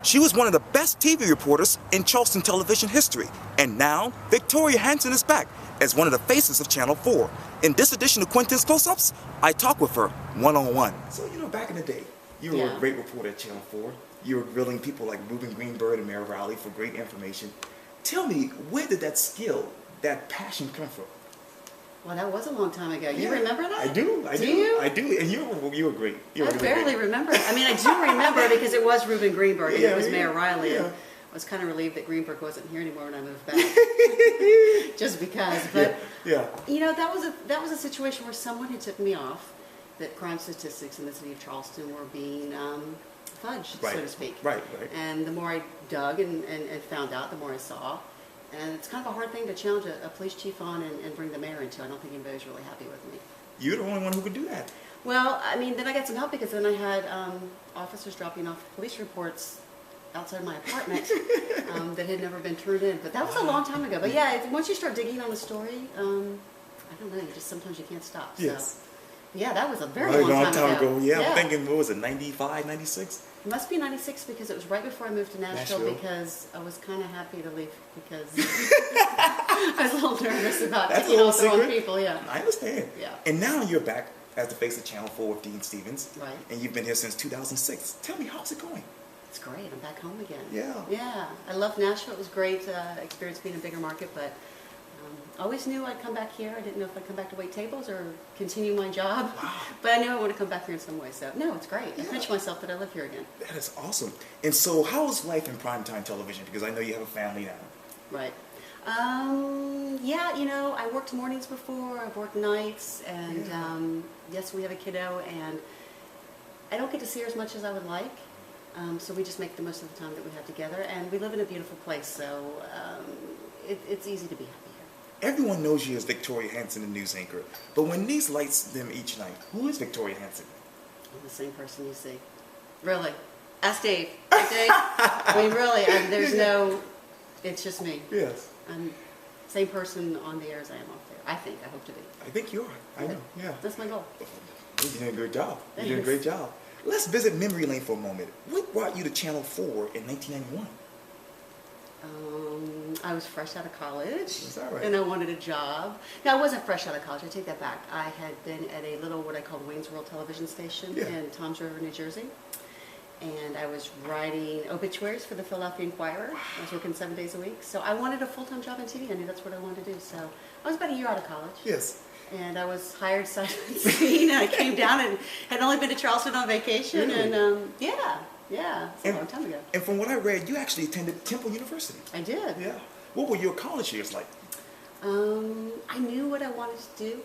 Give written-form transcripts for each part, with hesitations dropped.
She was one of the best TV reporters in Charleston television history. And now, Victoria Hansen is back as one of the faces of Channel 4. In this edition of Quintin's Close-Ups, I talk with her one-on-one. So, back in the day, you were a great reporter at Channel 4. You were grilling people like Ruben Greenberg and Mayor Riley for great information. Tell me, where did that skill, that passion come from? Well, that was a long time ago. You remember that? I do. Do you? I do. And you were great. I barely remember. I mean, I do remember because it was Ruben Greenberg and it was Mayor Riley. Yeah. And I was kind of relieved that Greenberg wasn't here anymore when I moved back. Just because. But, that was a situation where someone had tipped me off that crime statistics in the city of Charleston were being fudged, so to speak. Right. And the more I dug and found out, the more I saw. And it's kind of a hard thing to challenge a police chief on and bring the mayor into. I don't think anybody's really happy with me. You're the only one who could do that. Well, I mean, then I got some help because then I had officers dropping off police reports outside my apartment that had never been turned in. But that was a long time ago. But yeah, once you start digging on the story, I don't know, sometimes you can't stop. Yes. So, yeah, that was a very long time ago. Yeah, I'm thinking, what was it, 95, 96? It must be 96 because it was right before I moved to Nashville. Because I was kind of happy to leave because I was a little nervous about taking off the wrong people. Yeah, I understand. Yeah. And now you're back as the face of Channel 4 with Dean Stevens. Right. And you've been here since 2006. Tell me, how's it going? It's great. I'm back home again. Yeah. Yeah. I love Nashville. It was great experience being a bigger market, but I always knew I'd come back here. I didn't know if I'd come back to wait tables or continue my job. Wow. But I knew I want to come back here in some way. So, no, it's great. I pinch myself that I live here again. That is awesome. And so how is life in primetime television? Because I know you have a family now. Right. I worked mornings before. I've worked nights. And, yes, we have a kiddo. And I don't get to see her as much as I would like. So we just make the most of the time that we have together. And we live in a beautiful place. So it's easy to be happy. Everyone knows you as Victoria Hansen, the news anchor. But when these lights dim each night, who is Victoria Hansen? I'm the same person you see. Really. Ask Dave. Right, Dave? I mean, really, there's no, it's just me. Yes. I'm the same person on the air as I am off there. I think. I hope to be. I think you are. I know. Yeah. That's my goal. You're doing a great job. Thanks. You're doing a great job. Let's visit memory lane for a moment. What brought you to Channel 4 in 1991? I was fresh out of college, Is that right? and I wanted a job. No, I wasn't fresh out of college. I take that back. I had been at a little, what I call Wayne's World television station in Toms River, New Jersey, and I was writing obituaries for the Philadelphia Inquirer. I was working 7 days a week, so I wanted a full-time job in TV. I knew that's what I wanted to do. So I was about a year out of college. Yes. And I was hired sight unseen, and I came down and had only been to Charleston on vacation, Really? and it's a long time ago. And from what I read, you actually attended Temple University. I did. Yeah. What were your college years like? I knew what I wanted to do.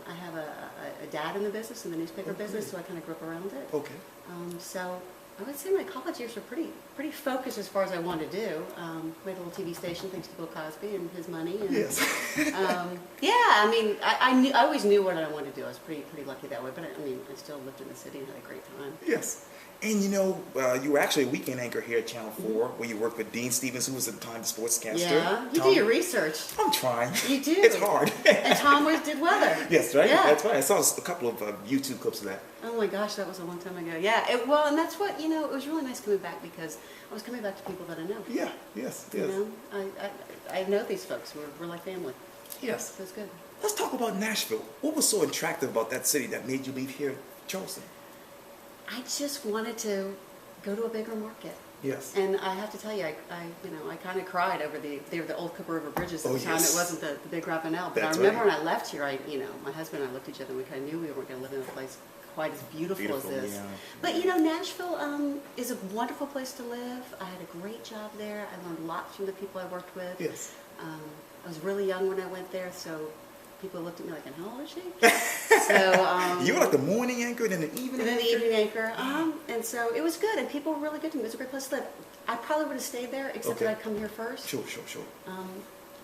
I have a dad in the business, in the newspaper business, so I kind of grew up around it. Okay. So I would say my college years were pretty focused as far as I wanted to do. We had a little TV station thanks to Bill Cosby and his money. And, Yes. I mean, I always knew what I wanted to do. I was pretty lucky that way. But I still lived in the city and had a great time. Yes. And you were actually a weekend anchor here at Channel 4, where you worked with Dean Stevens, who was at the time the sportscaster. Yeah, you do your research. I'm trying. You do. It's hard. And Tom did weather. Yes, right? Yeah. That's right. I saw a couple of YouTube clips of that. Oh my gosh, that was a long time ago. Yeah, and that's what, it was really nice coming back because I was coming back to people that I know. Yeah, yes. I know these folks. We're like family. Yes. So it's good. Let's talk about Nashville. What was so attractive about that city that made you leave here, Charleston? I just wanted to go to a bigger market. Yes. And I have to tell you, I kind of cried over the old Cooper River bridges at the time. Yes. It wasn't the big Rapinel. But That's I remember right. when I left here, my husband and I looked at each other and we kind of knew we weren't going to live in a place quite as beautiful as this. Yeah. But Nashville is a wonderful place to live. I had a great job there. I learned lots from the people I worked with. Yes. I was really young when I went there, so people looked at me like, how old is she? So you were like the morning anchor and then the evening and then the anchor? evening anchor. And so it was good, and people were really good to me. It was a great place to live. I probably would have stayed there, except that I'd come here first. Sure.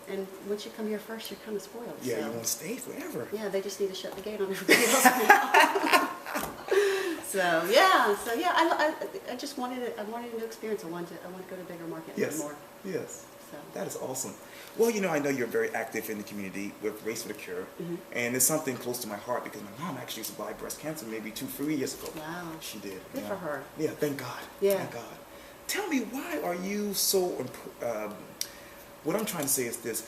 And once you come here first, you're kind of spoiled. Yeah, so. you won't stay forever. Yeah, they just need to shut the gate on everybody else now. I just wanted a new experience. I wanted to go to a bigger market and learn more. Yes. So. That is awesome. Well, I know you're very active in the community with Race for the Cure, and it's something close to my heart because my mom actually survived breast cancer maybe 2-3 years ago. Wow. She did. Good for her. Yeah, thank God. Yeah. Thank God. tell me, why are you so, what I'm trying to say is this,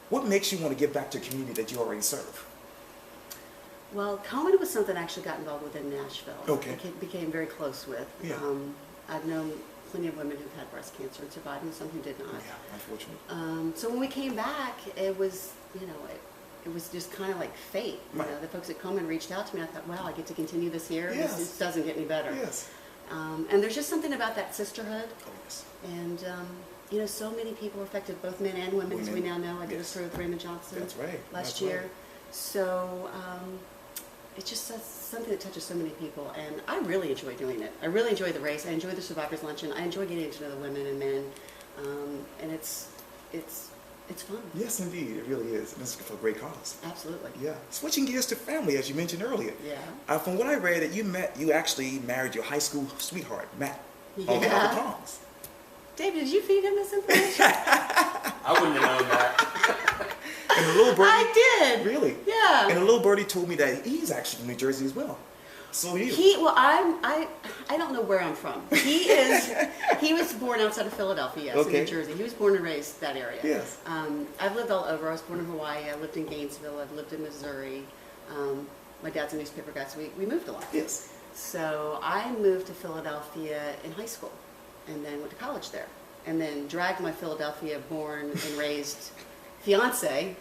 what makes you want to give back to a community that you already serve? Well, Cohen was something I actually got involved with in Nashville. Okay. I became very close with. Yeah. I've known plenty of women who've had breast cancer and survived, and some who did not. Yeah, unfortunately. So when we came back, it was, it was just kind of like fate. Right. The folks at Coleman reached out to me. I thought, wow, I get to continue this here. Yes. This doesn't get any better. Yes. And there's just something about that sisterhood. Oh, yes. And, so many people were affected, both men and women, as we now know. I did a story with Raymond Johnson last year. Right. So it's just something that touches so many people, and I really enjoy doing it. I really enjoy the race. I enjoy the Survivors Luncheon. I enjoy getting to know the women and men, and it's fun. Yes, indeed, it really is, and it's for a great cause. Absolutely. Yeah. Switching gears to family, as you mentioned earlier. Yeah. From what I read, that you actually married your high school sweetheart, Matt, on Yeah. behalf of Palms. David, did you feed him this information? I wouldn't have known that. And the little birdie. I did. Really? Yeah. And the little birdie told me that he's actually from New Jersey as well. So you. I don't know where I'm from. He was born outside of Philadelphia, yes, in New Jersey. He was born and raised that area. Yes. I've lived all over. I was born in Hawaii. I lived in Gainesville. I've lived in Missouri. My dad's a newspaper guy, so we moved a lot. Yes. So I moved to Philadelphia in high school, and then went to college there, and then dragged my Philadelphia born and raised fiance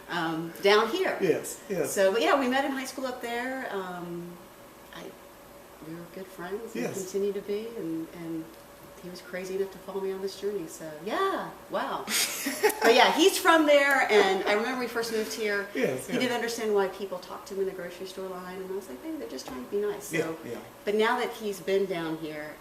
down here. Yes. Yes. So, but yeah, we met in high school up there. We were good friends and Yes. continue to be, and he was crazy enough to follow me on this journey. So yeah, wow. But yeah, he's from there, and I remember we first moved here. Yes, he yes. didn't understand why people talked to him in the grocery store line, and I was like, hey, they're just trying to be nice. So, Yeah. But now that he's been down here,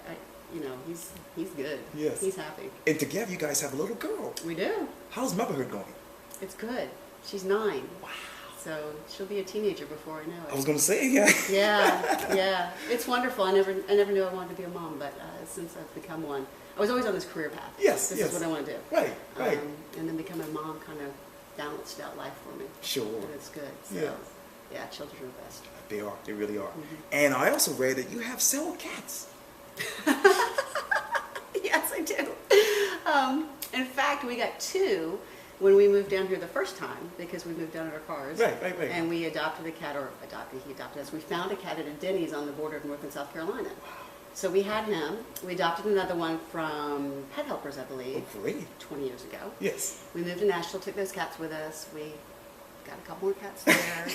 he's good. Yes. He's happy. And together you guys have a little girl. We do. How's motherhood going? It's good. She's 9. Wow. So she'll be a teenager before I know it. I was going to say, yeah. Yeah. It's wonderful. I never knew I wanted to be a mom, but since I've become one, I was always on this career path. Yes, This yes. is what I want to do. Right. And then becoming a mom kind of balanced out life for me. Sure. And it's good. So, Yeah. yeah, children are the best. They are. They really are. Mm-hmm. And I also read that you have several cats. Yes, I do. In fact, we got 2 when we moved down here the first time, because we moved down in our cars. Right. And we adopted a cat, he adopted us. We found a cat at a Denny's on the border of North and South Carolina. So we had him. We adopted another one from Pet Helpers, I believe, Oh, great. 20 years ago. Yes. We moved to Nashville, took those cats with us. We got a couple more cats there.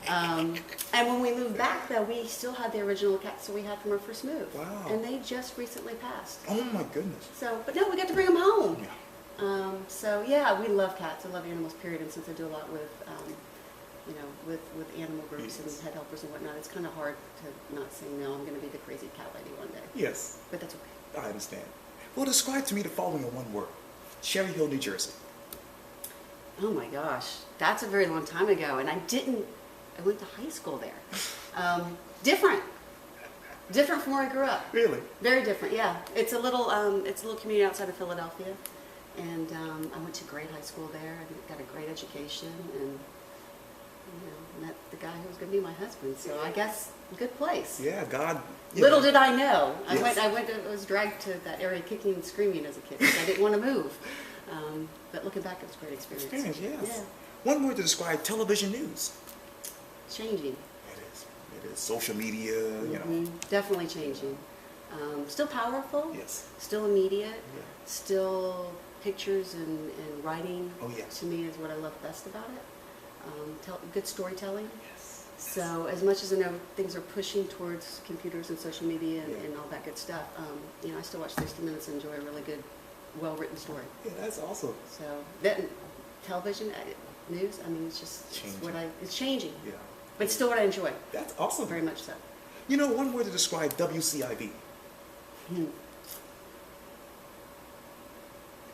And when we moved back, though, we still had the original cats that we had from our first move. Wow. And they just recently passed. Oh, my goodness. So, but no, we got to bring them home. Yeah. So yeah, we love cats. I love animals, period. And since I do a lot with, with animal groups Yes. and pet helpers and whatnot, it's kind of hard to not say no. I'm going to be the crazy cat lady one day. Yes. But that's okay. I understand. Well, describe to me the following in one word. Cherry Hill, New Jersey. Oh my gosh, that's a very long time ago, and I went to high school there. Different from where I grew up. Really? Very different, yeah. It's a little community outside of Philadelphia, and I went to great high school there. I got a great education, and met the guy who was going to be my husband. So I guess good place. Yeah, God. Little did I know. Yes. I was dragged to that area kicking and screaming as a kid because I didn't want to move. But looking back, it was a great experience. Yes. Yeah. One word to describe television news. Changing. It is. Social media, you know. Definitely changing. Still powerful. Yes. Still immediate. Yeah. Still pictures and writing. Oh, yes. To me is what I love best about it. Good storytelling. Yes. So as much as I know things are pushing towards computers and social media and all that good stuff, I still watch 60 Minutes and enjoy a really good, well-written story. Yeah, that's awesome. So that television news, it's just Changing. it's changing. Yeah. But it's still what I enjoy. That's awesome. Very much so. One word to describe WCIV.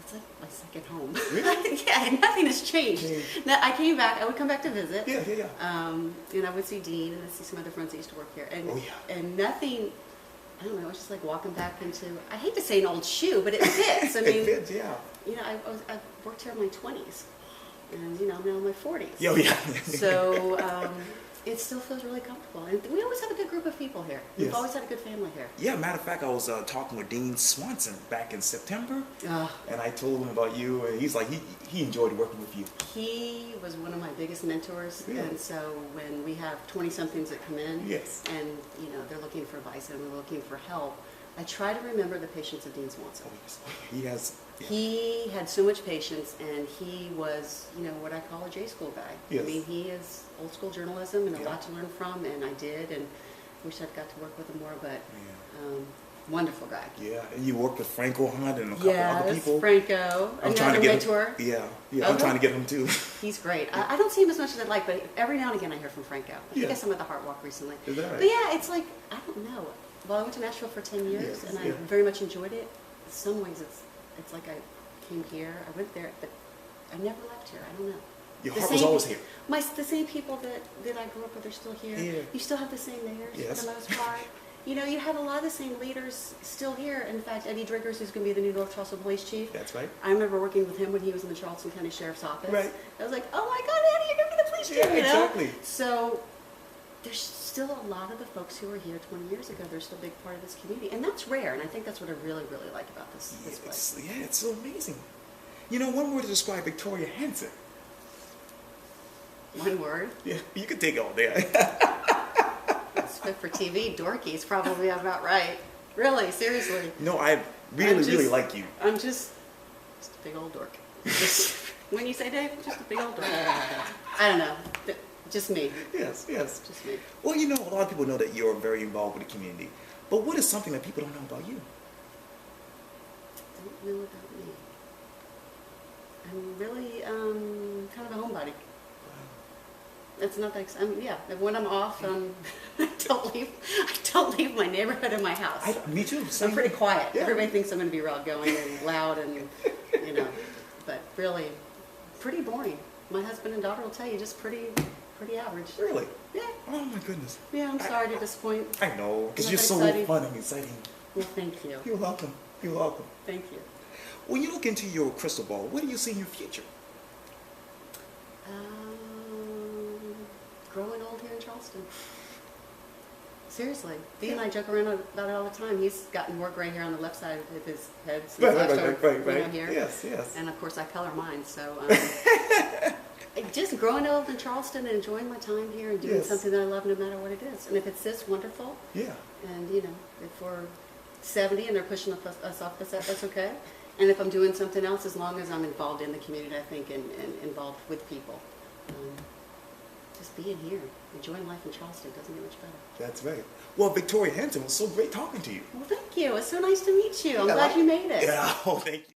It's like my second home. Really? Yeah, nothing has changed. Now, I would come back to visit. Yeah. And I would see Dean and I'd see some other friends that used to work here. And, Oh, yeah. And nothing, I don't know, it's just like walking back into, I hate to say an old shoe, but it fits. It fits, yeah. I've worked here in my 20s. And, I'm now in my 40s. Yeah. So, it still feels really comfortable. And we always have a good group of people here. We've always had a good family here. Yeah, matter of fact, I was talking with Dean Swanson back in September, Oh. and I told him about you, and he's like, he enjoyed working with you. He was one of my biggest mentors, Really? and so when we have 20-somethings that come in, Yes. and you know they're looking for advice and they're looking for help, I try to remember the patience of Dean Swanson. Oh, yes. He has. Yeah. He had so much patience, and he was, you know, what I call a J school guy. Yes. I mean, he is old school journalism and a Yeah. lot to learn from, and I did, and wish I'd got to work with him more, but Yeah. wonderful guy. Yeah, and you worked with Franco Hunt and a couple other Yes, people. Franco, I'm trying to another get mentor. him. Yeah, I'm Okay. trying to get him too. He's great. I don't see him as much as I'd like, but every now and again I hear from Franco. I think Yeah. I saw him at the Heart Walk recently. Is that right? But yeah, it's like, I don't know. Well, I went to Nashville for 10 years, Yes, and I yeah. very much enjoyed it. In some ways, it's like I came here, I went there, but I never left here. I don't know. Your The heart was same- always here. The same people that I grew up with are still here. Yeah. You still have the same mayors Yes. for the most part. You know, you have a lot of the same leaders still here. In fact, Eddie Driggers, who's going to be the new North Charleston Police Chief. That's right. I remember working with him when he was in the Charleston County Sheriff's Office. Right. I was like, oh my God, Eddie, you're going to be the police chief, Yeah, you know? exactly. So there's still a lot of the folks who were here 20 years ago. They're still a big part of this community. And that's rare, and I think that's what I really, really like about this place. It's so amazing. You know, one word to describe Victoria Hansen. One word. Yeah, you could take it all day. It's fit for TV. Dorky is probably about right. Really, seriously. No, I really, just- really like you. I'm just a big old dork. When you say Dave, just a big old dork. I don't know. Just me. Yes, yes. Just me. Well, you know, a lot of people know that you're very involved with the community. But what is something that people don't know about you? Don't know about me. I'm really kind of a homebody. It's not that exciting. Yeah, when I'm off, I don't leave my neighborhood and my house. Me too. I'm pretty quiet. Yeah. Everybody thinks I'm going to be real outgoing and loud and, you know, but really pretty boring. My husband and daughter will tell you, just pretty average. Really? Yeah. Oh my goodness. Yeah, I'm sorry to disappoint. I know, because Not you're that so exciting. fun and exciting. Well, thank you. You're welcome. You're welcome. Thank you. When you look into your crystal ball, what do you see in your future? Growing old here in Charleston. Seriously. Dee and I joke around about it all the time. He's gotten more gray hair on the left side of his head since I started you know, here. Yes, yes. And of course I color mine, so just growing old in Charleston and enjoying my time here and doing Yes. something that I love no matter what it is. And if it's this, wonderful. Yeah. And you know, if we're 70 and they're pushing us off the set, that's okay. And if I'm doing something else, as long as I'm involved in the community, I think, and involved with people. Just being here, enjoying life in Charleston doesn't get much better. That's right. Well, Victoria Hansen, it was so great talking to you. Well, thank you. It's so nice to meet you. I'm Yeah, glad you made it. Yeah, oh, thank you.